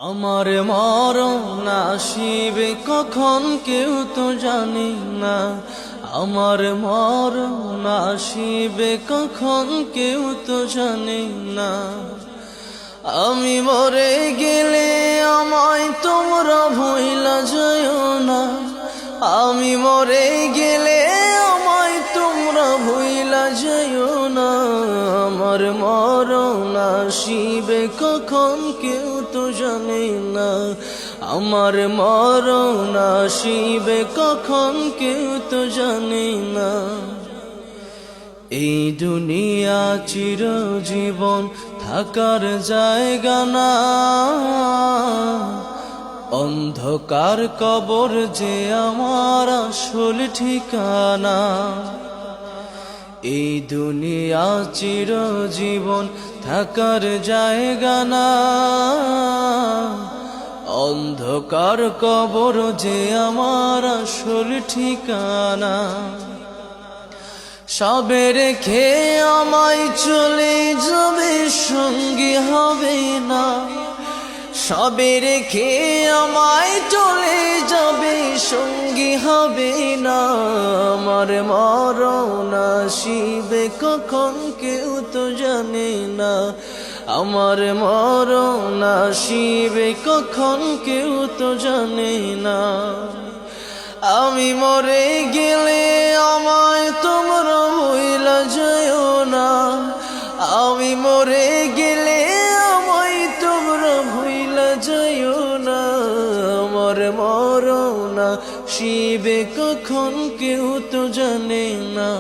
আমার মরণ আসিবে কখন কেউ তো জানে না। আমার মরণ আসিবে কখন কেউ তো জানে না। আমি মরে গেলে আমায় তোমরা ভুইলা যাইও না। আমি মরে গেলে আমায় তোমরা ভুইলা যাইও না। আমার মরণ আসিবে কখন কেউ তো জানে না। আমার মরণ আসিবে কখন কেউ তো জানে না। এই দুনিয়া চিরজীবন থাকার জায়গা না। অন্ধকার কবর যে আমার আসল ঠিকানা। এই দুনিয়া চিরজীবন থাকার জায়গা না। অন্ধকার কবর যে আমার আসল ঠিকানা। সবে রেখে আমায় চলে যাবে, সঙ্গী হবে না। সবে রেখে আমায় চলে যাবে, সঙ্গী হবে না। আমার মরণ আসিবে কখন কেউ তো জানে না। আমার মরণ আসিবে কখন কেউ তো জানে না। আমি মরে গেলে আমায় তোমরা ভুইলা যাইও না। আমি মরে গেলে আমায় তোমরা ভুইলা যাইও না। আমার মরণ আসিবে কখন কেউ তো জানে না।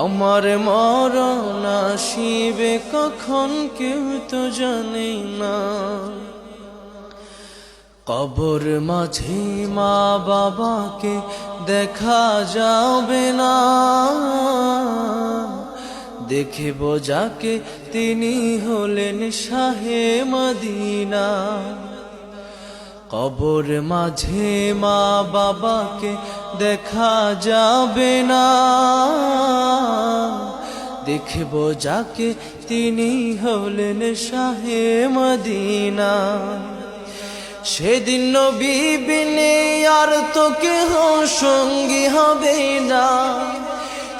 আমার মরণ আসিবে কখন কেউ তো জানে না। কবর মাঝে মা বাবাকে দেখা যাবে না। দেখিব যাকে তিনি হলেন শাহে মদিনা। কবর মাঝে মা বাবাকে দেখা যাবে না। দেখিব যাকে তিনি হলেন শাহে মদিনা। সেদিন নবী বিনে আর তো কেহ সঙ্গী হবে না।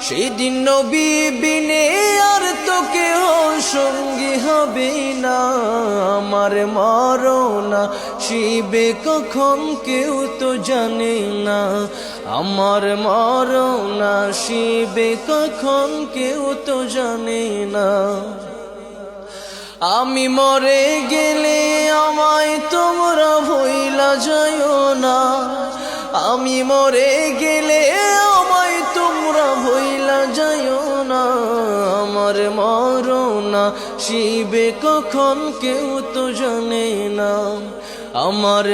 সেদিন নবী বিনে আর তো কেহ সঙ্গী হবে না। আমার মরণ আসিবে কখন কেউ তো জানে না। আমার মরণ আসিবে কখন কেউ তো জানে না। আমি মরে গেলে আমায় তোমরা ভুইলা যাইও না। আমি মরে গেলে আমায় তোমরা ভুইলা যাইও না। আমার মরণ আসিবে কখন কেউ তো জানে না। আমার